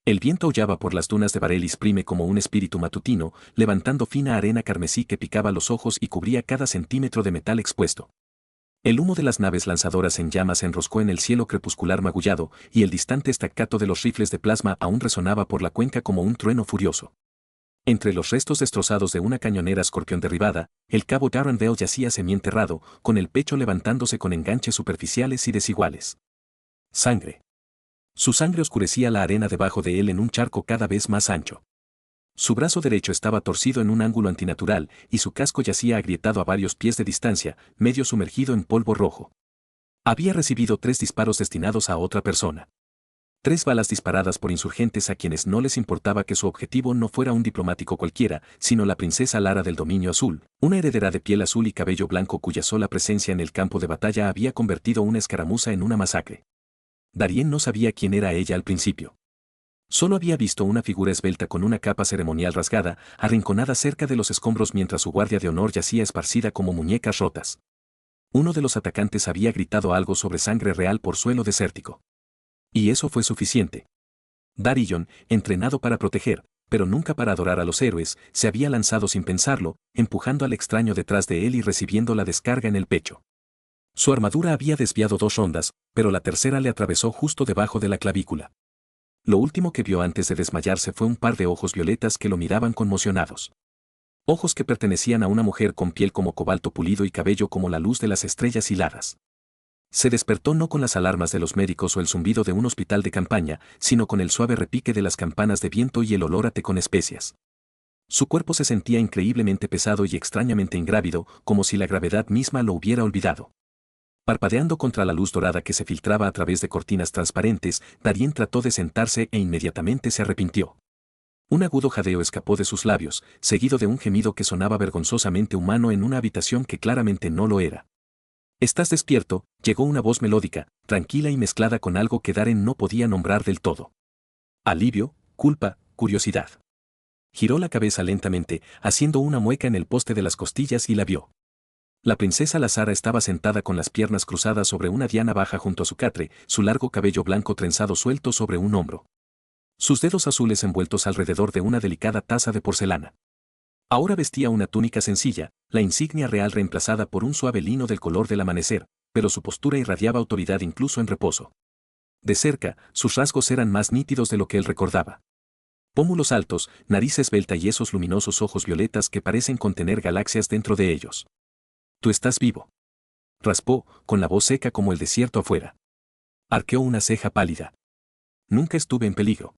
El viento aullaba por las dunas de Bareilles Prime como un espíritu matutino, levantando fina arena carmesí que picaba los ojos y cubría cada centímetro de metal expuesto. El humo de las naves lanzadoras en llamas se enroscó en el cielo crepuscular magullado, y el distante staccato de los rifles de plasma aún resonaba por la cuenca como un trueno furioso. Entre los restos destrozados de una cañonera Escorpión derribada, el cabo Darrandale yacía semienterrado, con el pecho levantándose con enganches superficiales y desiguales. Sangre. Su sangre oscurecía la arena debajo de él en un charco cada vez más ancho. Su brazo derecho estaba torcido en un ángulo antinatural, y su casco yacía agrietado a varios pies de distancia, medio sumergido en polvo rojo. Había recibido 3 disparos destinados a otra persona. 3 balas disparadas por insurgentes a quienes no les importaba que su objetivo no fuera un diplomático cualquiera, sino la princesa Lara del Dominio Azul, una heredera de piel azul y cabello blanco cuya sola presencia en el campo de batalla había convertido una escaramuza en una masacre. Darien no sabía quién era ella al principio. Solo había visto una figura esbelta con una capa ceremonial rasgada, arrinconada cerca de los escombros mientras su guardia de honor yacía esparcida como muñecas rotas. Uno de los atacantes había gritado algo sobre sangre real por suelo desértico. Y eso fue suficiente. Darillon, entrenado para proteger, pero nunca para adorar a los héroes, se había lanzado sin pensarlo, empujando al extraño detrás de él y recibiendo la descarga en el pecho. Su armadura había desviado 2 rondas, pero la tercera le atravesó justo debajo de la clavícula. Lo último que vio antes de desmayarse fue un par de ojos violetas que lo miraban conmocionados. Ojos que pertenecían a una mujer con piel como cobalto pulido y cabello como la luz de las estrellas hiladas. Se despertó no con las alarmas de los médicos o el zumbido de un hospital de campaña, sino con el suave repique de las campanas de viento y el olor a té con especias. Su cuerpo se sentía increíblemente pesado y extrañamente ingrávido, como si la gravedad misma lo hubiera olvidado. Parpadeando contra la luz dorada que se filtraba a través de cortinas transparentes, Darien trató de sentarse e inmediatamente se arrepintió. Un agudo jadeo escapó de sus labios, seguido de un gemido que sonaba vergonzosamente humano en una habitación que claramente no lo era. «¿Estás despierto?», llegó una voz melódica, tranquila y mezclada con algo que Darien no podía nombrar del todo. Alivio, culpa, curiosidad. Giró la cabeza lentamente, haciendo una mueca en el poste de las costillas y la vio. La princesa Lazara estaba sentada con las piernas cruzadas sobre una diana baja junto a su catre, su largo cabello blanco trenzado suelto sobre un hombro. Sus dedos azules envueltos alrededor de una delicada taza de porcelana. Ahora vestía una túnica sencilla, la insignia real reemplazada por un suave lino del color del amanecer, pero su postura irradiaba autoridad incluso en reposo. De cerca, sus rasgos eran más nítidos de lo que él recordaba. Pómulos altos, nariz esbelta y esos luminosos ojos violetas que parecen contener galaxias dentro de ellos. «Tú estás vivo», raspó, con la voz seca como el desierto afuera. Arqueó una ceja pálida. «Nunca estuve en peligro».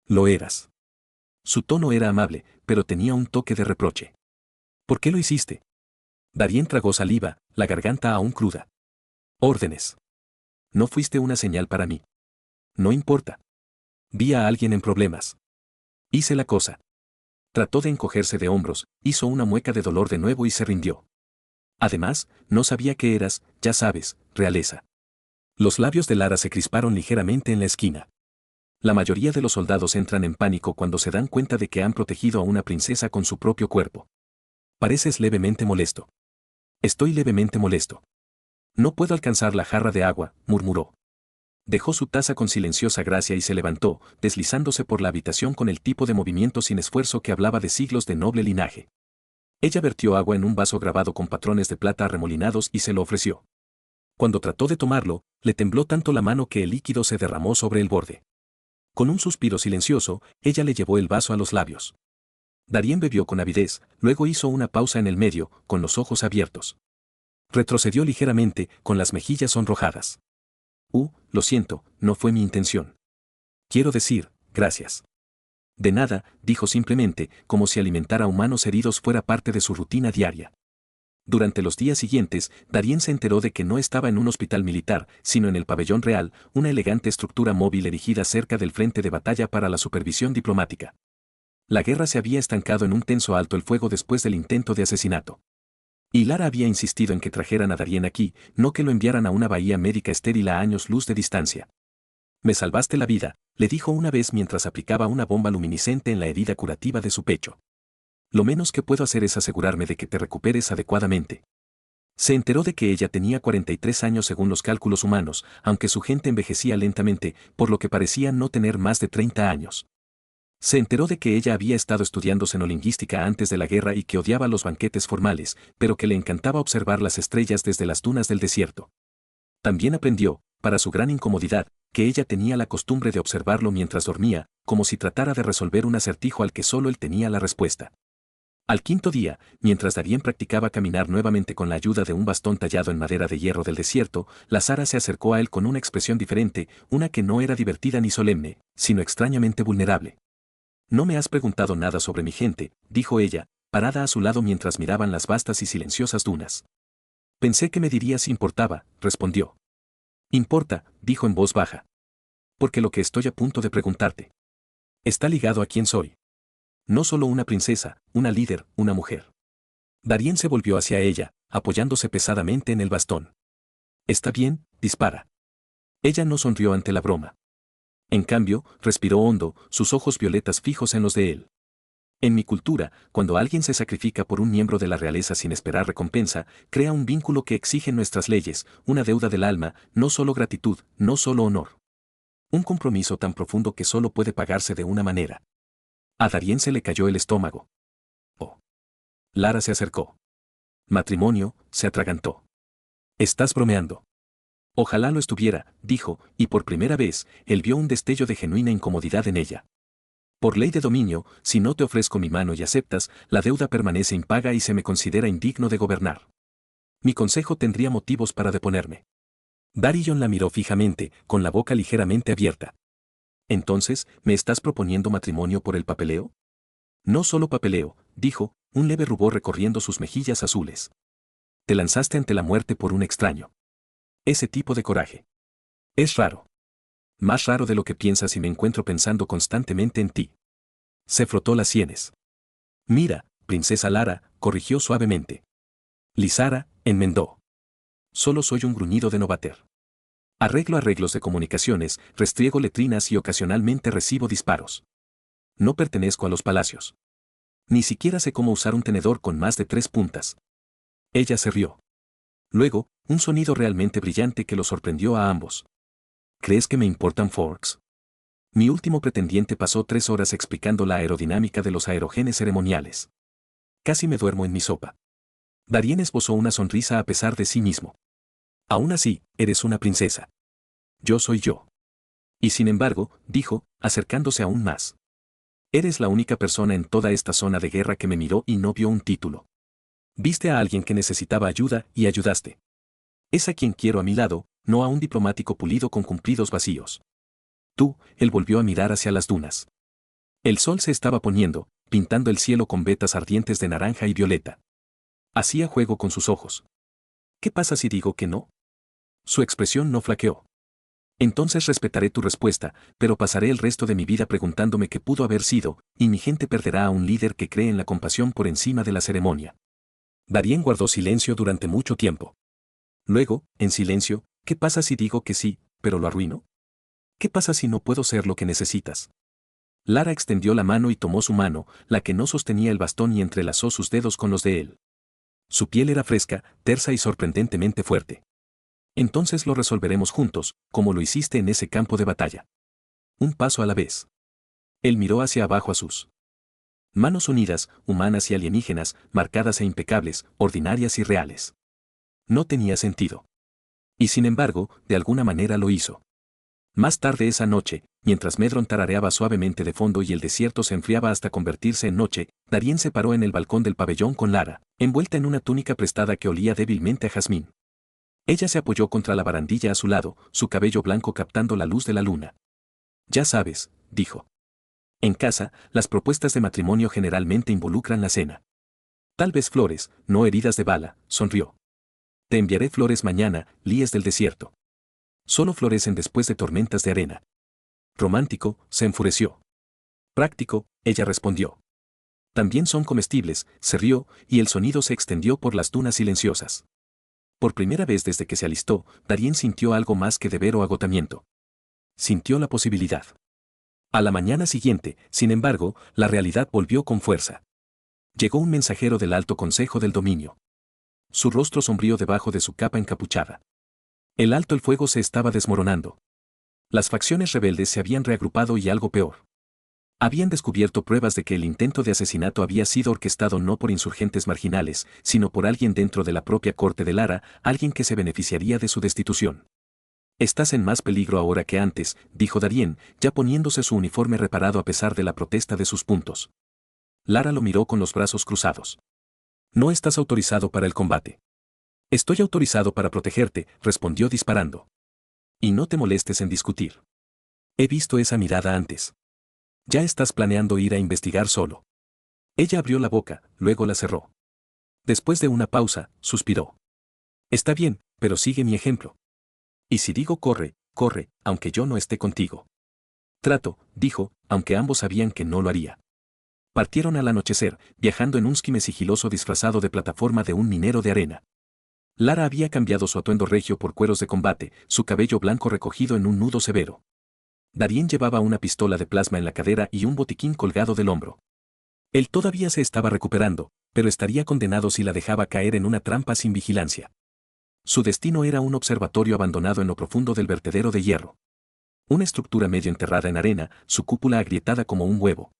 «Lo eras». Su tono era amable, pero tenía un toque de reproche. «¿Por qué lo hiciste?». Darien tragó saliva, la garganta aún cruda. «Órdenes. No fuiste una señal para mí». «No importa. Vi a alguien en problemas. Hice la cosa». Trató de encogerse de hombros, hizo una mueca de dolor de nuevo y se rindió. «Además, no sabía que eras, ya sabes, realeza». Los labios de Lara se crisparon ligeramente en la esquina. La mayoría de los soldados entran en pánico cuando se dan cuenta de que han protegido a una princesa con su propio cuerpo. «Pareces levemente molesto». «Estoy levemente molesto». «No puedo alcanzar la jarra de agua», murmuró. Dejó su taza con silenciosa gracia y se levantó, deslizándose por la habitación con el tipo de movimiento sin esfuerzo que hablaba de siglos de noble linaje. Ella vertió agua en un vaso grabado con patrones de plata arremolinados y se lo ofreció. Cuando trató de tomarlo, le tembló tanto la mano que el líquido se derramó sobre el borde. Con un suspiro silencioso, ella le llevó el vaso a los labios. Darien bebió con avidez, luego hizo una pausa en el medio, con los ojos abiertos. Retrocedió ligeramente, con las mejillas sonrojadas. Lo siento, no fue mi intención. Quiero decir, gracias». «De nada», dijo simplemente, como si alimentar a humanos heridos fuera parte de su rutina diaria. Durante los días siguientes, Darien se enteró de que no estaba en un hospital militar, sino en el pabellón real, una elegante estructura móvil erigida cerca del frente de batalla para la supervisión diplomática. La guerra se había estancado en un tenso alto el fuego después del intento de asesinato. Y Lara había insistido en que trajeran a Darien aquí, no que lo enviaran a una bahía médica estéril a años luz de distancia. «Me salvaste la vida», le dijo una vez mientras aplicaba una bomba luminiscente en la herida curativa de su pecho. «Lo menos que puedo hacer es asegurarme de que te recuperes adecuadamente». Se enteró de que ella tenía 43 años según los cálculos humanos, aunque su gente envejecía lentamente, por lo que parecía no tener más de 30 años. Se enteró de que ella había estado estudiando xenolingüística antes de la guerra y que odiaba los banquetes formales, pero que le encantaba observar las estrellas desde las dunas del desierto. También aprendió, para su gran incomodidad, que ella tenía la costumbre de observarlo mientras dormía, como si tratara de resolver un acertijo al que solo él tenía la respuesta. Al quinto día, mientras Darien practicaba caminar nuevamente con la ayuda de un bastón tallado en madera de hierro del desierto, la Sara se acercó a él con una expresión diferente, una que no era divertida ni solemne, sino extrañamente vulnerable. No me has preguntado nada sobre mi gente, dijo ella, parada a su lado mientras miraban las vastas y silenciosas dunas. Pensé que me dirías si importaba, respondió. Importa, dijo en voz baja. Porque lo que estoy a punto de preguntarte está ligado a quién soy. No solo una princesa, una líder, una mujer. Darien se volvió hacia ella, apoyándose pesadamente en el bastón. Está bien, dispara. Ella no sonrió ante la broma. En cambio, respiró hondo, sus ojos violetas fijos en los de él. En mi cultura, cuando alguien se sacrifica por un miembro de la realeza sin esperar recompensa, crea un vínculo que exige nuestras leyes, una deuda del alma, no solo gratitud, no solo honor. Un compromiso tan profundo que solo puede pagarse de una manera. A Darien se le cayó el estómago. Oh. Lara se acercó. Matrimonio, se atragantó. Estás bromeando. Ojalá lo estuviera, dijo, y por primera vez, él vio un destello de genuina incomodidad en ella. Por ley de dominio, si no te ofrezco mi mano y aceptas, la deuda permanece impaga y se me considera indigno de gobernar. Mi consejo tendría motivos para deponerme. Darion la miró fijamente, con la boca ligeramente abierta. Entonces, ¿me estás proponiendo matrimonio por el papeleo? No solo papeleo, dijo, un leve rubor recorriendo sus mejillas azules. Te lanzaste ante la muerte por un extraño. Ese tipo de coraje. Es raro. Más raro de lo que piensas y me encuentro pensando constantemente en ti. Se frotó las sienes. Mira, princesa Lara, corrigió suavemente. Lizara, enmendó. Solo soy un gruñido de novater. Arreglo arreglos de comunicaciones, restriego letrinas y ocasionalmente recibo disparos. No pertenezco a los palacios. Ni siquiera sé cómo usar un tenedor con más de 3 puntas. Ella se rió. Luego, un sonido realmente brillante que lo sorprendió a ambos. ¿Crees que me importan forks? Mi último pretendiente pasó 3 horas explicando la aerodinámica de los aerogenes ceremoniales. Casi me duermo en mi sopa. Darien esbozó una sonrisa a pesar de sí mismo. Aún así, eres una princesa. Yo soy yo. Y sin embargo, dijo, acercándose aún más. Eres la única persona en toda esta zona de guerra que me miró y no vio un título. Viste a alguien que necesitaba ayuda y ayudaste. Es a quien quiero a mi lado, no a un diplomático pulido con cumplidos vacíos. Tú, él volvió a mirar hacia las dunas. El sol se estaba poniendo, pintando el cielo con vetas ardientes de naranja y violeta. Hacía juego con sus ojos. ¿Qué pasa si digo que no? Su expresión no flaqueó. Entonces respetaré tu respuesta, pero pasaré el resto de mi vida preguntándome qué pudo haber sido, y mi gente perderá a un líder que cree en la compasión por encima de la ceremonia. Darien guardó silencio durante mucho tiempo. Luego, en silencio, ¿qué pasa si digo que sí, pero lo arruino? ¿Qué pasa si no puedo ser lo que necesitas? Lara extendió la mano y tomó su mano, la que no sostenía el bastón, y entrelazó sus dedos con los de él. Su piel era fresca, tersa y sorprendentemente fuerte. Entonces lo resolveremos juntos, como lo hiciste en ese campo de batalla. Un paso a la vez. Él miró hacia abajo a sus manos unidas, humanas y alienígenas, marcadas e impecables, ordinarias y reales. No tenía sentido. Y sin embargo, de alguna manera lo hizo. Más tarde esa noche, mientras Medron tarareaba suavemente de fondo y el desierto se enfriaba hasta convertirse en noche, Darien se paró en el balcón del pabellón con Lara, envuelta en una túnica prestada que olía débilmente a jazmín. Ella se apoyó contra la barandilla a su lado, su cabello blanco captando la luz de la luna. Ya sabes, dijo. En casa, las propuestas de matrimonio generalmente involucran la cena. Tal vez flores, no heridas de bala, sonrió. Te enviaré flores mañana, líes del desierto. Solo florecen después de tormentas de arena. Romántico, se enfureció. Práctico, ella respondió. También son comestibles, se rió, y el sonido se extendió por las dunas silenciosas. Por primera vez desde que se alistó, Darien sintió algo más que deber o agotamiento. Sintió la posibilidad. A la mañana siguiente, sin embargo, la realidad volvió con fuerza. Llegó un mensajero del Alto Consejo del Dominio. su rostro sombrío debajo de su capa encapuchada. El alto el fuego se estaba desmoronando. Las facciones rebeldes se habían reagrupado y algo peor. Habían descubierto pruebas de que el intento de asesinato había sido orquestado no por insurgentes marginales, sino por alguien dentro de la propia corte de Lara, alguien que se beneficiaría de su destitución. Estás en más peligro ahora que antes, dijo Darien, ya poniéndose su uniforme reparado a pesar de la protesta de sus puntos. Lara lo miró con los brazos cruzados. No estás autorizado para el combate. Estoy autorizado para protegerte, respondió disparando. Y no te molestes en discutir. He visto esa mirada antes. Ya estás planeando ir a investigar solo. Ella abrió la boca, luego la cerró. Después de una pausa, suspiró. Está bien, pero sigue mi ejemplo. Y si digo corre, corre, aunque yo no esté contigo. Trato, dijo, aunque ambos sabían que no lo haría. Partieron al anochecer, viajando en un esquime sigiloso disfrazado de plataforma de un minero de arena. Lara había cambiado su atuendo regio por cueros de combate, su cabello blanco recogido en un nudo severo. Darien llevaba una pistola de plasma en la cadera y un botiquín colgado del hombro. Él todavía se estaba recuperando, pero estaría condenado si la dejaba caer en una trampa sin vigilancia. Su destino era un observatorio abandonado en lo profundo del vertedero de hierro. Una estructura medio enterrada en arena, su cúpula agrietada como un huevo.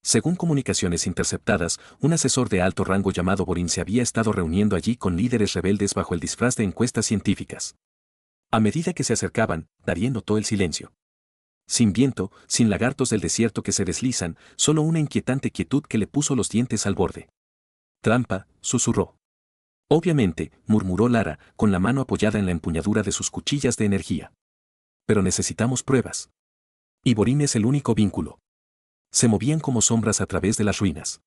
Según comunicaciones interceptadas, un asesor de alto rango llamado Borin se había estado reuniendo allí con líderes rebeldes bajo el disfraz de encuestas científicas. A medida que se acercaban, Darien notó el silencio. Sin viento, sin lagartos del desierto que se deslizan, solo una inquietante quietud que le puso los dientes al borde. Trampa, susurró. Obviamente, murmuró Lara, con la mano apoyada en la empuñadura de sus cuchillas de energía. Pero necesitamos pruebas. Y Borin es el único vínculo. Se movían como sombras a través de las ruinas.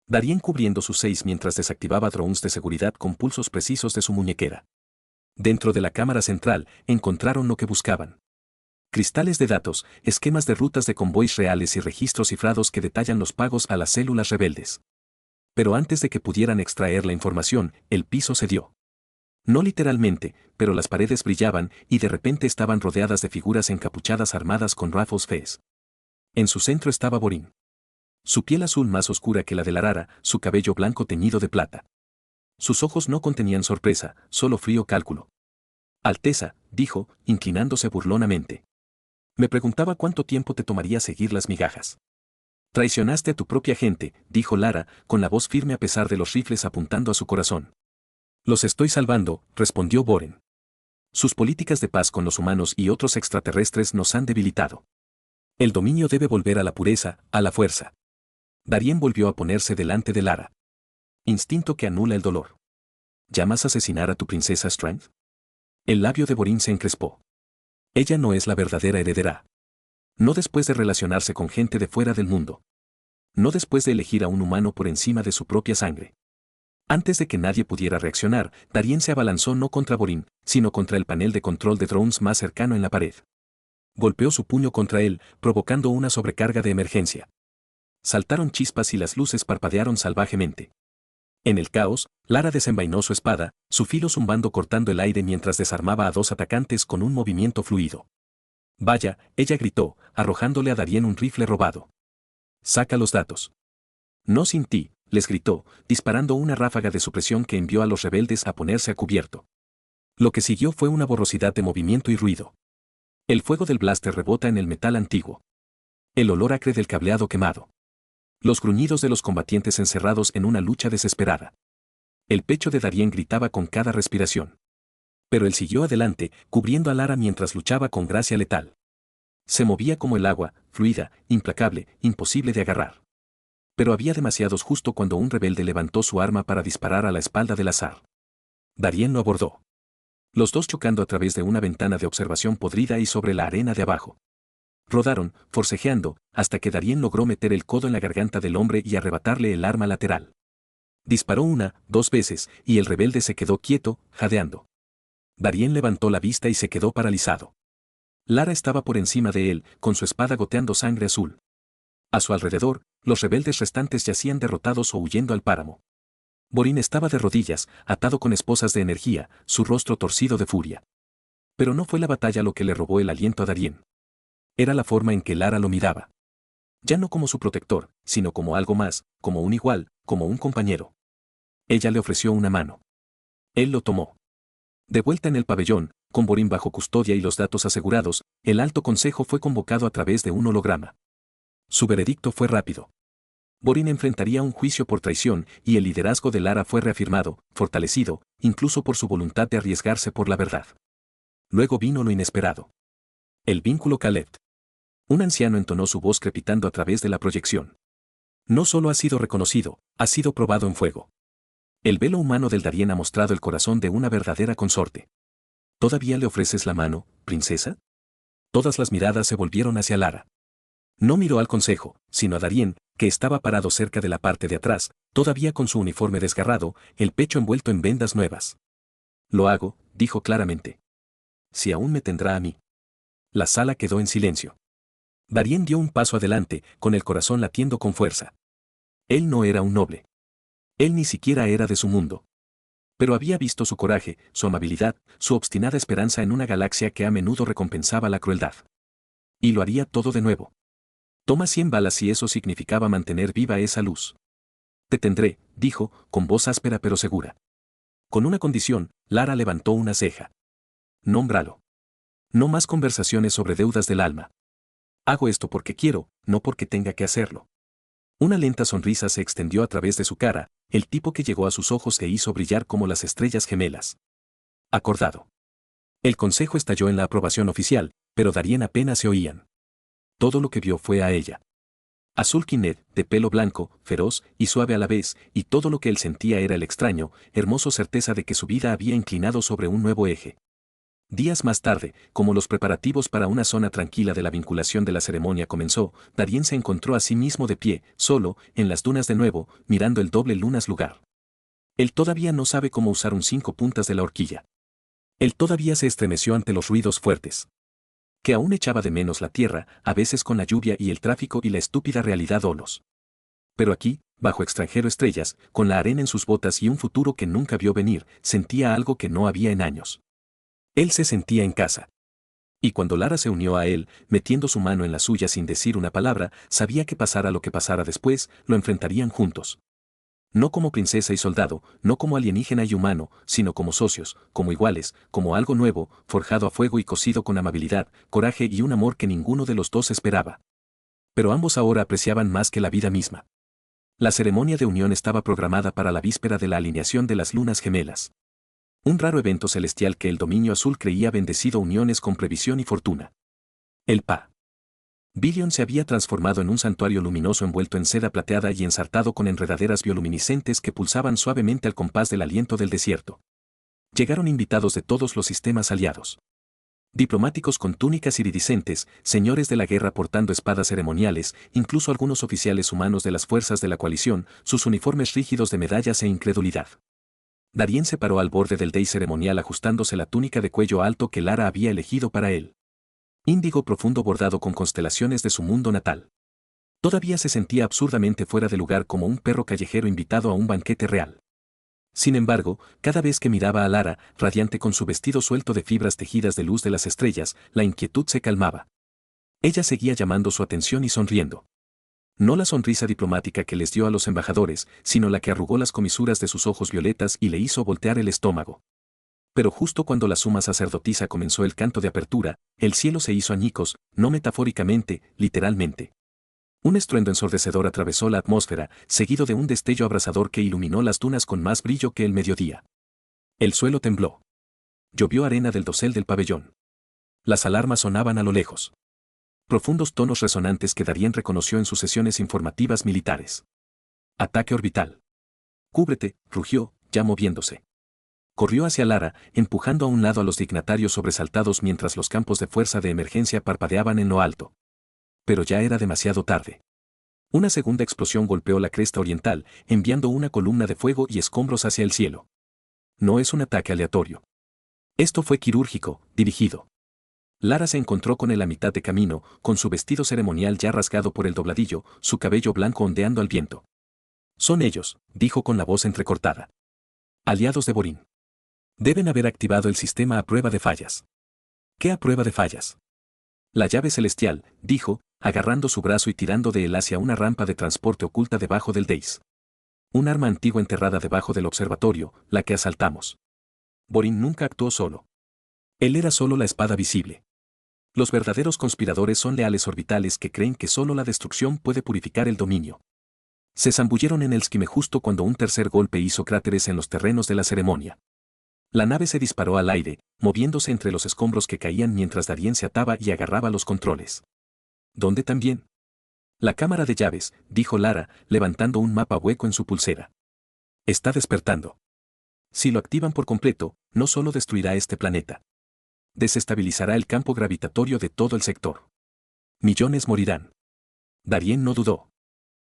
Darien cubriendo sus seis mientras desactivaba drones de seguridad con pulsos precisos de su muñequera. Dentro de la cámara central, encontraron lo que buscaban. Cristales de datos, esquemas de rutas de convoys reales y registros cifrados que detallan los pagos a las células rebeldes. Pero antes de que pudieran extraer la información, el piso cedió. No literalmente, pero las paredes brillaban y de repente estaban rodeadas de figuras encapuchadas armadas con rifles Fez. En su centro estaba Borin. Su piel azul más oscura que la de Lara, su cabello blanco teñido de plata. Sus ojos no contenían sorpresa, solo frío cálculo. Alteza, dijo, inclinándose burlonamente. Me preguntaba cuánto tiempo te tomaría seguir las migajas. Traicionaste a tu propia gente, dijo Lara, con la voz firme a pesar de los rifles apuntando a su corazón. Los estoy salvando, respondió Boren. Sus políticas de paz con los humanos y otros extraterrestres nos han debilitado. El dominio debe volver a la pureza, a la fuerza. Darien volvió a ponerse delante de Lara. Instinto que anula el dolor. ¿Llamas a asesinar a tu princesa Strength? El labio de Borin se encrespó. Ella no es la verdadera heredera. No después de relacionarse con gente de fuera del mundo. No después de elegir a un humano por encima de su propia sangre. Antes de que nadie pudiera reaccionar, Darien se abalanzó no contra Borin, sino contra el panel de control de drones más cercano en la pared. Golpeó su puño contra él, provocando una sobrecarga de emergencia. Saltaron chispas y las luces parpadearon salvajemente. En el caos, Lara desenvainó su espada, su filo zumbando cortando el aire mientras desarmaba a dos atacantes con un movimiento fluido. Vaya, ella gritó, arrojándole a Darien un rifle robado. Saca los datos. No sin ti, les gritó, disparando una ráfaga de supresión que envió a los rebeldes a ponerse a cubierto. Lo que siguió fue una borrosidad de movimiento y ruido. El fuego del blaster rebota en el metal antiguo. El olor acre del cableado quemado. Los gruñidos de los combatientes encerrados en una lucha desesperada. El pecho de Darien gritaba con cada respiración. Pero él siguió adelante, cubriendo a Lara mientras luchaba con gracia letal. Se movía como el agua, fluida, implacable, imposible de agarrar. Pero había demasiados justo cuando un rebelde levantó su arma para disparar a la espalda del azar. Darien lo abordó. Los dos chocando a través de una ventana de observación podrida y sobre la arena de abajo. Rodaron, forcejeando, hasta que Darien logró meter el codo en la garganta del hombre y arrebatarle el arma lateral. Disparó una, dos veces, y el rebelde se quedó quieto, jadeando. Darien levantó la vista y se quedó paralizado. Lara estaba por encima de él, con su espada goteando sangre azul. A su alrededor, los rebeldes restantes yacían derrotados o huyendo al páramo. Borin estaba de rodillas, atado con esposas de energía, su rostro torcido de furia. Pero no fue la batalla lo que le robó el aliento a Darien. Era la forma en que Lara lo miraba. Ya no como su protector, sino como algo más, como un igual, como un compañero. Ella le ofreció una mano. Él lo tomó. De vuelta en el pabellón, con Borín bajo custodia y los datos asegurados, el Alto Consejo fue convocado a través de un holograma. Su veredicto fue rápido. Borín enfrentaría un juicio por traición y el liderazgo de Lara fue reafirmado, fortalecido, incluso por su voluntad de arriesgarse por la verdad. Luego vino lo inesperado. El vínculo Calet. Un anciano entonó su voz crepitando a través de la proyección. No solo ha sido reconocido, ha sido probado en fuego. El velo humano del Darién ha mostrado el corazón de una verdadera consorte. ¿Todavía le ofreces la mano, princesa? Todas las miradas se volvieron hacia Lara. No miró al consejo, sino a Darién, que estaba parado cerca de la parte de atrás, todavía con su uniforme desgarrado, el pecho envuelto en vendas nuevas. Lo hago, dijo claramente. Si aún me tendrá a mí. La sala quedó en silencio. Darién dio un paso adelante, con el corazón latiendo con fuerza. Él no era un noble. Él ni siquiera era de su mundo. Pero había visto su coraje, su amabilidad, su obstinada esperanza en una galaxia que a menudo recompensaba la crueldad. Y lo haría todo de nuevo. Toma 100 balas si eso significaba mantener viva esa luz. Te tendré, dijo, con voz áspera pero segura. Con una condición, Lara levantó una ceja. Nómbralo. No más conversaciones sobre deudas del alma. Hago esto porque quiero, no porque tenga que hacerlo. Una lenta sonrisa se extendió a través de su cara, el tipo que llegó a sus ojos e hizo brillar como las estrellas gemelas. Acordado. El consejo estalló en la aprobación oficial, pero Darién apenas se oían. Todo lo que vio fue a ella. Azul Quinet, de pelo blanco, feroz y suave a la vez, y todo lo que él sentía era el extraño, hermoso certeza de que su vida había inclinado sobre un nuevo eje. Días más tarde, como los preparativos para una zona tranquila de la vinculación de la ceremonia comenzó, Darién se encontró a sí mismo de pie, solo, en las dunas de nuevo, mirando el doble lunas lugar. Él todavía no sabe cómo usar un 5 puntas de la horquilla. Él todavía se estremeció ante los ruidos fuertes. Que aún echaba de menos la tierra, a veces con la lluvia y el tráfico y la estúpida realidad olos. Pero aquí, bajo extranjero estrellas, con la arena en sus botas y un futuro que nunca vio venir, sentía algo que no había en años. Él se sentía en casa. Y cuando Lara se unió a él, metiendo su mano en la suya sin decir una palabra, sabía que pasara lo que pasara después, lo enfrentarían juntos. No como princesa y soldado, no como alienígena y humano, sino como socios, como iguales, como algo nuevo, forjado a fuego y cocido con amabilidad, coraje y un amor que ninguno de los dos esperaba. Pero ambos ahora apreciaban más que la vida misma. La ceremonia de unión estaba programada para la víspera de la alineación de las lunas gemelas. Un raro evento celestial que el dominio azul creía bendecido uniones con previsión y fortuna. El Pa. Billion se había transformado en un santuario luminoso envuelto en seda plateada y ensartado con enredaderas bioluminiscentes que pulsaban suavemente al compás del aliento del desierto. Llegaron invitados de todos los sistemas aliados. Diplomáticos con túnicas iridiscentes, señores de la guerra portando espadas ceremoniales, incluso algunos oficiales humanos de las fuerzas de la coalición, sus uniformes rígidos de medallas e incredulidad. Darién se paró al borde del dais ceremonial ajustándose la túnica de cuello alto que Lara había elegido para él. Índigo profundo bordado con constelaciones de su mundo natal. Todavía se sentía absurdamente fuera de lugar como un perro callejero invitado a un banquete real. Sin embargo, cada vez que miraba a Lara, radiante con su vestido suelto de fibras tejidas de luz de las estrellas, la inquietud se calmaba. Ella seguía llamando su atención y sonriendo. No la sonrisa diplomática que les dio a los embajadores, sino la que arrugó las comisuras de sus ojos violetas y le hizo voltear el estómago. Pero justo cuando la suma sacerdotisa comenzó el canto de apertura, el cielo se hizo añicos, no metafóricamente, literalmente. Un estruendo ensordecedor atravesó la atmósfera, seguido de un destello abrasador que iluminó las dunas con más brillo que el mediodía. El suelo tembló. Llovió arena del dosel del pabellón. Las alarmas sonaban a lo lejos. Profundos tonos resonantes que Darién reconoció en sus sesiones informativas militares. Ataque orbital. Cúbrete, rugió, ya moviéndose. Corrió hacia Lara, empujando a un lado a los dignatarios sobresaltados mientras los campos de fuerza de emergencia parpadeaban en lo alto. Pero ya era demasiado tarde. Una segunda explosión golpeó la cresta oriental, enviando una columna de fuego y escombros hacia el cielo. No es un ataque aleatorio. Esto fue quirúrgico, dirigido. Lara se encontró con él a mitad de camino, con su vestido ceremonial ya rasgado por el dobladillo, su cabello blanco ondeando al viento. Son ellos, dijo con la voz entrecortada. Aliados de Borín. Deben haber activado el sistema a prueba de fallas. ¿Qué a prueba de fallas? La llave celestial, dijo, agarrando su brazo y tirando de él hacia una rampa de transporte oculta debajo del dais. Un arma antigua enterrada debajo del observatorio, la que asaltamos. Borin nunca actuó solo. Él era solo la espada visible. Los verdaderos conspiradores son leales orbitales que creen que solo la destrucción puede purificar el dominio. Se zambulleron en el esquime justo cuando un tercer golpe hizo cráteres en los terrenos de la ceremonia. La nave se disparó al aire, moviéndose entre los escombros que caían mientras Darien se ataba y agarraba los controles. ¿Dónde también? La cámara de llaves, dijo Lara, levantando un mapa hueco en su pulsera. Está despertando. Si lo activan por completo, no solo destruirá este planeta. Desestabilizará el campo gravitatorio de todo el sector. Millones morirán. Darien no dudó.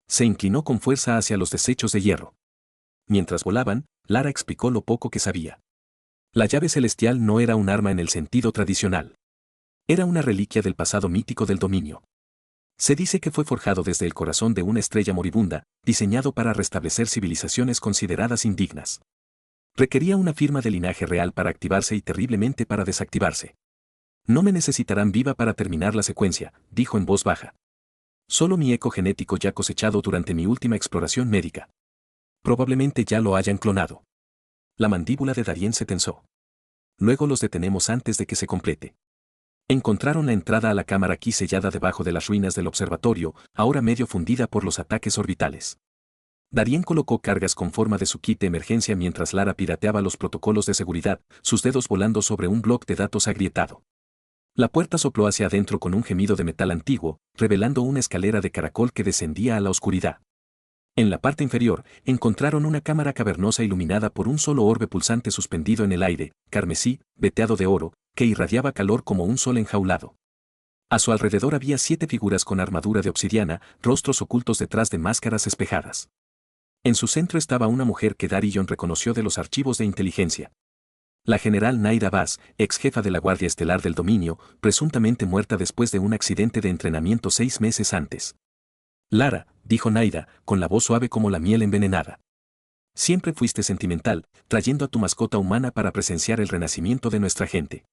Se inclinó con fuerza hacia los desechos de hierro. Mientras volaban, Lara explicó lo poco que sabía. La llave celestial no era un arma en el sentido tradicional. Era una reliquia del pasado mítico del dominio. Se dice que fue forjado desde el corazón de una estrella moribunda, diseñado para restablecer civilizaciones consideradas indignas. Requería una firma de linaje real para activarse y terriblemente para desactivarse. No me necesitarán viva para terminar la secuencia, dijo en voz baja. Solo mi eco genético ya cosechado durante mi última exploración médica. Probablemente ya lo hayan clonado. La mandíbula de Darien se tensó. Luego los detenemos antes de que se complete. Encontraron la entrada a la cámara aquí sellada debajo de las ruinas del observatorio, ahora medio fundida por los ataques orbitales. Darien colocó cargas con forma de su kit de emergencia mientras Lara pirateaba los protocolos de seguridad, sus dedos volando sobre un bloc de datos agrietado. La puerta sopló hacia adentro con un gemido de metal antiguo, revelando una escalera de caracol que descendía a la oscuridad. En la parte inferior, encontraron una cámara cavernosa iluminada por un solo orbe pulsante suspendido en el aire, carmesí, veteado de oro, que irradiaba calor como un sol enjaulado. A su alrededor había 7 figuras con armadura de obsidiana, rostros ocultos detrás de máscaras espejadas. En su centro estaba una mujer que Darien reconoció de los archivos de inteligencia. La general Naida Vaz, ex jefa de la Guardia Estelar del Dominio, presuntamente muerta después de un accidente de entrenamiento 6 meses antes. Lara, dijo Naida, con la voz suave como la miel envenenada. Siempre fuiste sentimental, trayendo a tu mascota humana para presenciar el renacimiento de nuestra gente.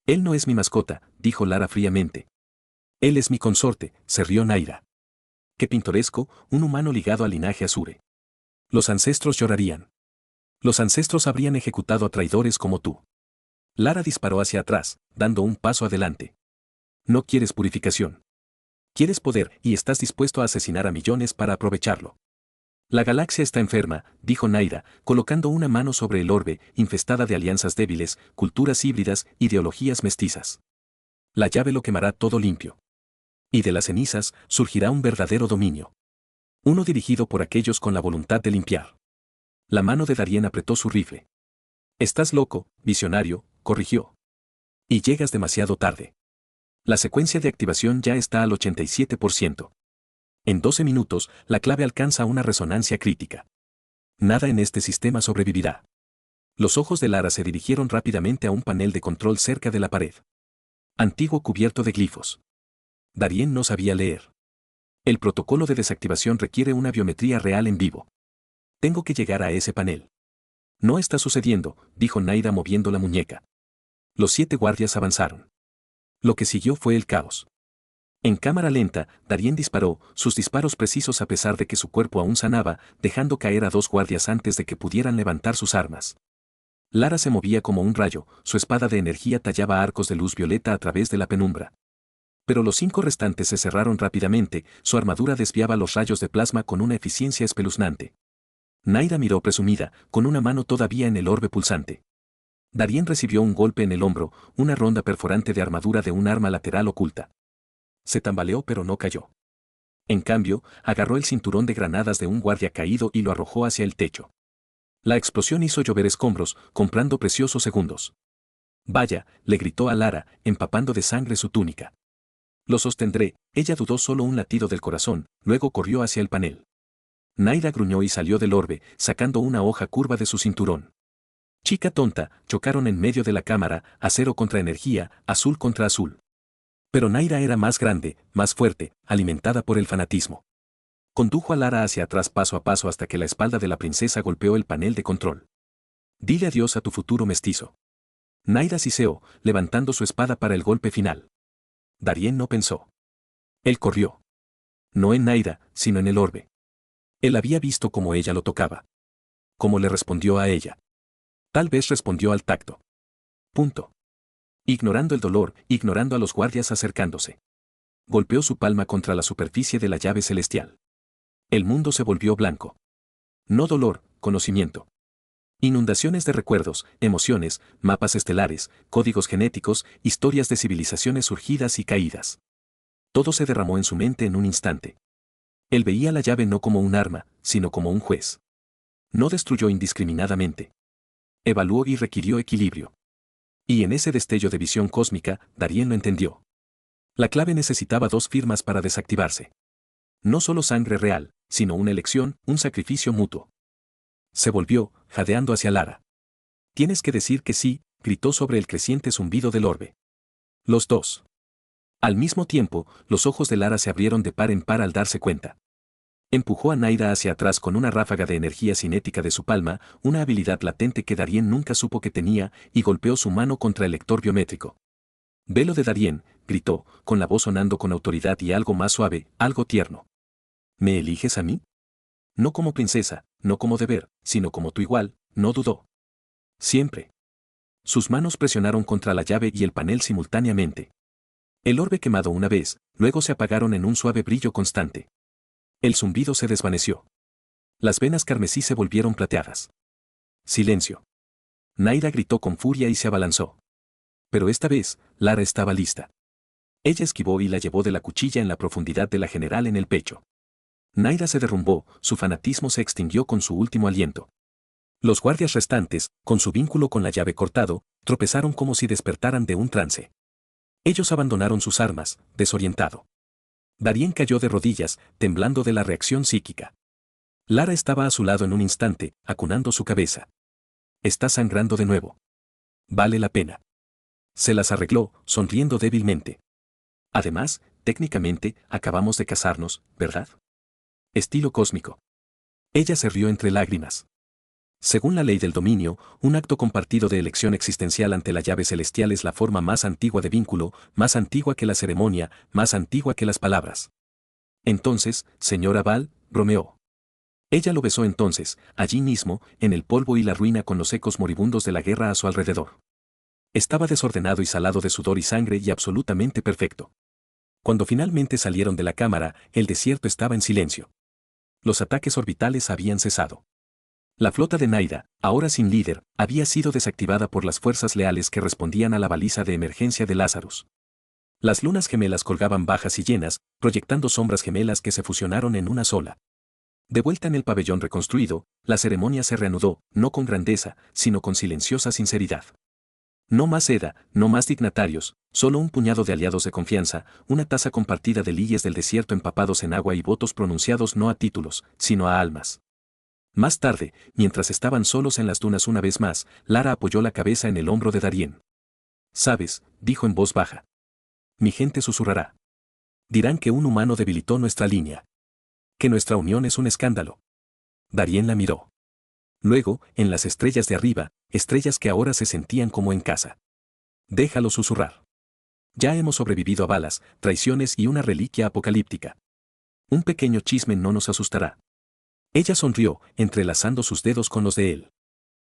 Él no es mi mascota, dijo Lara fríamente. Él es mi consorte, se rió Naida. Qué pintoresco, un humano ligado al linaje Azure. Los ancestros llorarían. Los ancestros habrían ejecutado a traidores como tú. Lara disparó hacia atrás, dando un paso adelante. No quieres purificación. Quieres poder y estás dispuesto a asesinar a millones para aprovecharlo. La galaxia está enferma, dijo Naida, colocando una mano sobre el orbe, infestada de alianzas débiles, culturas híbridas, ideologías mestizas. La llave lo quemará todo limpio. Y de las cenizas surgirá un verdadero dominio. Uno dirigido por aquellos con la voluntad de limpiar. La mano de Darien apretó su rifle. Estás loco, visionario, corrigió. Y llegas demasiado tarde. La secuencia de activación ya está al 87%. En 12 minutos, la clave alcanza una resonancia crítica. Nada en este sistema sobrevivirá. Los ojos de Lara se dirigieron rápidamente a un panel de control cerca de la pared. Antiguo cubierto de glifos. Darien no sabía leer. El protocolo de desactivación requiere una biometría real en vivo. Tengo que llegar a ese panel. No está sucediendo, dijo Naida moviendo la muñeca. Los 7 guardias avanzaron. Lo que siguió fue el caos. En cámara lenta, Darien disparó, sus disparos precisos a pesar de que su cuerpo aún sanaba, dejando caer a 2 guardias antes de que pudieran levantar sus armas. Lara se movía como un rayo, su espada de energía tallaba arcos de luz violeta a través de la penumbra. Pero los 5 restantes se cerraron rápidamente, su armadura desviaba los rayos de plasma con una eficiencia espeluznante. Naida miró presumida, con una mano todavía en el orbe pulsante. Darien recibió un golpe en el hombro, una ronda perforante de armadura de un arma lateral oculta. Se tambaleó pero no cayó. En cambio, agarró el cinturón de granadas de un guardia caído y lo arrojó hacia el techo. La explosión hizo llover escombros, comprando preciosos segundos. Vaya, le gritó a Lara, empapando de sangre su túnica. Lo sostendré, ella dudó solo un latido del corazón, luego corrió hacia el panel. Naida gruñó y salió del orbe, sacando una hoja curva de su cinturón. Chica tonta, chocaron en medio de la cámara, acero contra energía, azul contra azul. Pero Naida era más grande, más fuerte, alimentada por el fanatismo. Condujo a Lara hacia atrás paso a paso hasta que la espalda de la princesa golpeó el panel de control. Dile adiós a tu futuro mestizo. Naida siseó, levantando su espada para el golpe final. Darien no pensó. Él corrió. No en Naida, sino en el orbe. Él había visto cómo ella lo tocaba. Cómo le respondió a ella. Tal vez respondió al tacto. Punto. Ignorando el dolor, ignorando a los guardias acercándose. Golpeó su palma contra la superficie de la llave celestial. El mundo se volvió blanco. No dolor, conocimiento. Inundaciones de recuerdos, emociones, mapas estelares, códigos genéticos, historias de civilizaciones surgidas y caídas. Todo se derramó en su mente en un instante. Él veía la llave no como un arma, sino como un juez. No destruyó indiscriminadamente. Evaluó y requirió equilibrio. Y en ese destello de visión cósmica, Darien lo entendió. La clave necesitaba 2 firmas para desactivarse. No solo sangre real, sino una elección, un sacrificio mutuo. Se volvió, jadeando hacia Lara. Tienes que decir que sí, gritó sobre el creciente zumbido del orbe. Los dos. Al mismo tiempo, los ojos de Lara se abrieron de par en par al darse cuenta. Empujó a Naira hacia atrás con una ráfaga de energía cinética de su palma, una habilidad latente que Darien nunca supo que tenía, y golpeó su mano contra el lector biométrico. Velo de Darien, gritó, con la voz sonando con autoridad y algo más suave, algo tierno. ¿Me eliges a mí? No como princesa, no como deber, sino como tu igual, no dudó. Siempre. Sus manos presionaron contra la llave y el panel simultáneamente. El orbe quemado una vez, luego se apagaron en un suave brillo constante. El zumbido se desvaneció. Las venas carmesí se volvieron plateadas. Silencio. Naira gritó con furia y se abalanzó. Pero esta vez, Lara estaba lista. Ella esquivó y la llevó de la cuchilla en la profundidad de la general en el pecho. Naira se derrumbó, su fanatismo se extinguió con su último aliento. Los guardias restantes, con su vínculo con la llave cortado, tropezaron como si despertaran de un trance. Ellos abandonaron sus armas, desorientado. Darien cayó de rodillas, temblando de la reacción psíquica. Lara estaba a su lado en un instante, acunando su cabeza. Está sangrando de nuevo. Vale la pena. Se las arregló, sonriendo débilmente. Además, técnicamente, acabamos de casarnos, ¿verdad? Estilo cósmico. Ella se rió entre lágrimas. Según la ley del dominio, un acto compartido de elección existencial ante la llave celestial es la forma más antigua de vínculo, más antigua que la ceremonia, más antigua que las palabras. Entonces, señora Val, bromeó. Ella lo besó entonces, allí mismo, en el polvo y la ruina con los ecos moribundos de la guerra a su alrededor. Estaba desordenado y salado de sudor y sangre y absolutamente perfecto. Cuando finalmente salieron de la cámara, el desierto estaba en silencio. Los ataques orbitales habían cesado. La flota de Naira, ahora sin líder, había sido desactivada por las fuerzas leales que respondían a la baliza de emergencia de Lazarus. Las lunas gemelas colgaban bajas y llenas, proyectando sombras gemelas que se fusionaron en una sola. De vuelta en el pabellón reconstruido, la ceremonia se reanudó, no con grandeza, sino con silenciosa sinceridad. No más seda, no más dignatarios, solo un puñado de aliados de confianza, una taza compartida de liyes del desierto empapados en agua y votos pronunciados no a títulos, sino a almas. Más tarde, mientras estaban solos en las dunas una vez más, Lara apoyó la cabeza en el hombro de Darien. «Sabes», dijo en voz baja. «Mi gente susurrará. Dirán que un humano debilitó nuestra línea. Que nuestra unión es un escándalo». Darien la miró. Luego, en las estrellas de arriba, estrellas que ahora se sentían como en casa. «Déjalo susurrar. Ya hemos sobrevivido a balas, traiciones y una reliquia apocalíptica. Un pequeño chisme no nos asustará». Ella sonrió, entrelazando sus dedos con los de él.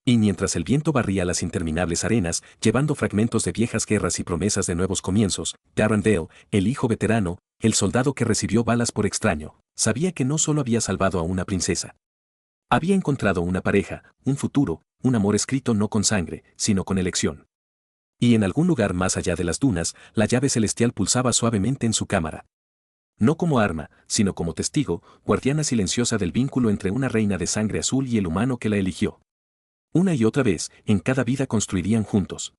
Y mientras el viento barría las interminables arenas, llevando fragmentos de viejas guerras y promesas de nuevos comienzos, Darrandale, el hijo veterano, el soldado que recibió balas por extraño, sabía que no solo había salvado a una princesa. Había encontrado una pareja, un futuro, un amor escrito no con sangre, sino con elección. Y en algún lugar más allá de las dunas, la llave celestial pulsaba suavemente en su cámara. No como arma, sino como testigo, guardiana silenciosa del vínculo entre una reina de sangre azul y el humano que la eligió. Una y otra vez, en cada vida construirían juntos.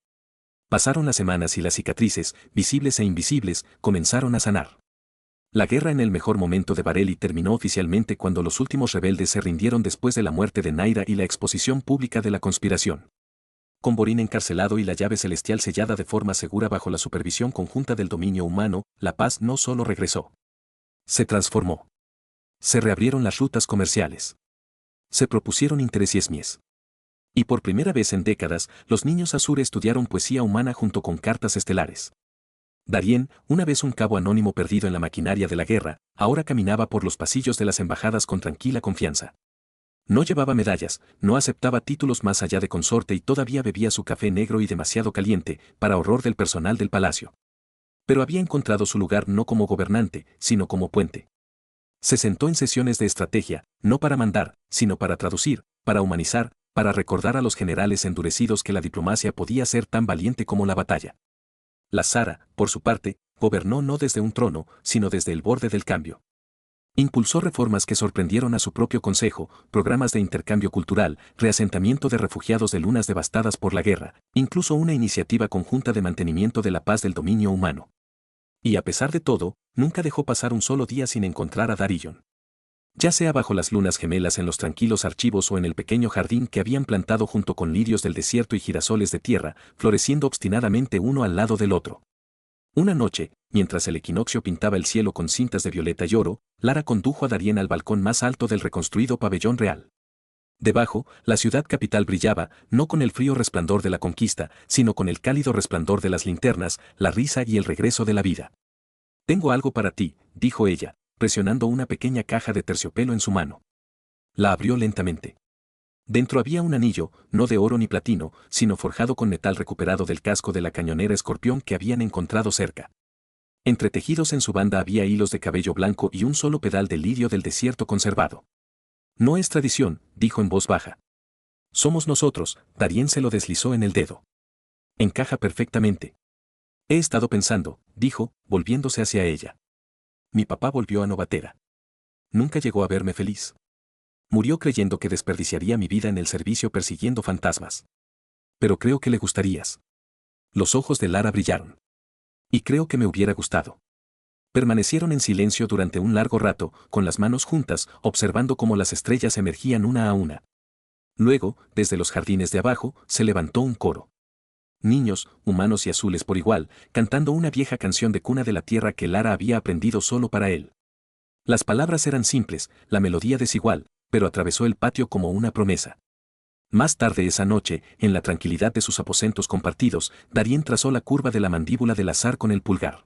Pasaron las semanas y las cicatrices, visibles e invisibles, comenzaron a sanar. La guerra en el mejor momento de Barelli terminó oficialmente cuando los últimos rebeldes se rindieron después de la muerte de Naira y la exposición pública de la conspiración. Con Borín encarcelado y la llave celestial sellada de forma segura bajo la supervisión conjunta del dominio humano, la paz no solo regresó. Se transformó. Se reabrieron las rutas comerciales. Se propusieron intereses. Y por primera vez en décadas, los niños Azur estudiaron poesía humana junto con cartas estelares. Darien, una vez un cabo anónimo perdido en la maquinaria de la guerra, ahora caminaba por los pasillos de las embajadas con tranquila confianza. No llevaba medallas, no aceptaba títulos más allá de consorte y todavía bebía su café negro y demasiado caliente, para horror del personal del palacio. Pero había encontrado su lugar no como gobernante, sino como puente. Se sentó en sesiones de estrategia, no para mandar, sino para traducir, para humanizar, para recordar a los generales endurecidos que la diplomacia podía ser tan valiente como la batalla. La Zara, por su parte, gobernó no desde un trono, sino desde el borde del cambio. Impulsó reformas que sorprendieron a su propio consejo, programas de intercambio cultural, reasentamiento de refugiados de lunas devastadas por la guerra, incluso una iniciativa conjunta de mantenimiento de la paz del dominio humano. Y a pesar de todo, nunca dejó pasar un solo día sin encontrar a Darillon. Ya sea bajo las lunas gemelas en los tranquilos archivos o en el pequeño jardín que habían plantado junto con lirios del desierto y girasoles de tierra, floreciendo obstinadamente uno al lado del otro. Una noche, mientras el equinoccio pintaba el cielo con cintas de violeta y oro, Lara condujo a Darien al balcón más alto del reconstruido pabellón real. Debajo, la ciudad capital brillaba, no con el frío resplandor de la conquista, sino con el cálido resplandor de las linternas, la risa y el regreso de la vida. «Tengo algo para ti», dijo ella, presionando una pequeña caja de terciopelo en su mano. La abrió lentamente. Dentro había un anillo, no de oro ni platino, sino forjado con metal recuperado del casco de la cañonera Escorpión que habían encontrado cerca. Entretejidos en su banda había hilos de cabello blanco y un solo pedal de lirio del desierto conservado. «No es tradición», dijo en voz baja. «Somos nosotros», Darien se lo deslizó en el dedo. «Encaja perfectamente». «He estado pensando», dijo, volviéndose hacia ella. «Mi papá volvió a Novatera. Nunca llegó a verme feliz. Murió creyendo que desperdiciaría mi vida en el servicio persiguiendo fantasmas. Pero creo que le gustarías». Los ojos de Lara brillaron. «Y creo que me hubiera gustado». Permanecieron en silencio durante un largo rato, con las manos juntas, observando cómo las estrellas emergían una a una. Luego, desde los jardines de abajo, se levantó un coro. Niños, humanos y azules por igual, cantando una vieja canción de cuna de la tierra que Lara había aprendido solo para él. Las palabras eran simples, la melodía desigual, pero atravesó el patio como una promesa. Más tarde esa noche, en la tranquilidad de sus aposentos compartidos, Darien trazó la curva de la mandíbula del azar con el pulgar.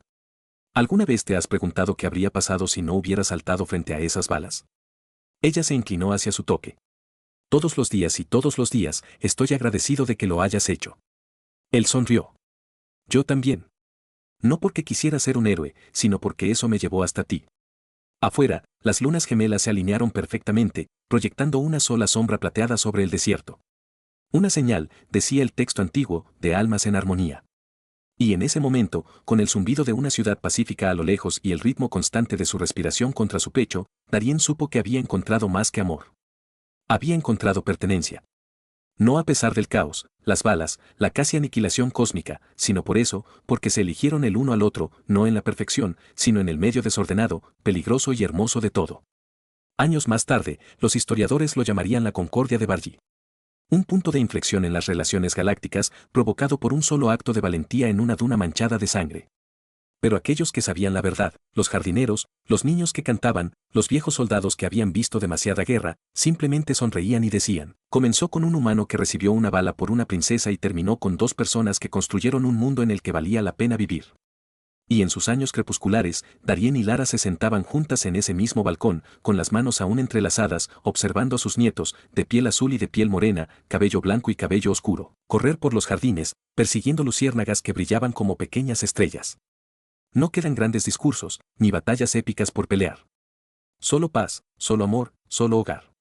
¿Alguna vez te has preguntado qué habría pasado si no hubiera saltado frente a esas balas? Ella se inclinó hacia su toque. Todos los días y todos los días, estoy agradecido de que lo hayas hecho. Él sonrió. Yo también. No porque quisiera ser un héroe, sino porque eso me llevó hasta ti. Afuera, las lunas gemelas se alinearon perfectamente, proyectando una sola sombra plateada sobre el desierto. Una señal, decía el texto antiguo, de almas en armonía. Y en ese momento, con el zumbido de una ciudad pacífica a lo lejos y el ritmo constante de su respiración contra su pecho, Darien supo que había encontrado más que amor. Había encontrado pertenencia. No a pesar del caos, las balas, la casi aniquilación cósmica, sino por eso, porque se eligieron el uno al otro, no en la perfección, sino en el medio desordenado, peligroso y hermoso de todo. Años más tarde, los historiadores lo llamarían la Concordia de Bargy. Un punto de inflexión en las relaciones galácticas, provocado por un solo acto de valentía en una duna manchada de sangre. Pero aquellos que sabían la verdad, los jardineros, los niños que cantaban, los viejos soldados que habían visto demasiada guerra, simplemente sonreían y decían, comenzó con un humano que recibió una bala por una princesa y terminó con dos personas que construyeron un mundo en el que valía la pena vivir. Y en sus años crepusculares, Darien y Lara se sentaban juntas en ese mismo balcón, con las manos aún entrelazadas, observando a sus nietos, de piel azul y de piel morena, cabello blanco y cabello oscuro, correr por los jardines, persiguiendo luciérnagas que brillaban como pequeñas estrellas. No quedan grandes discursos, ni batallas épicas por pelear. Solo paz, solo amor, solo hogar.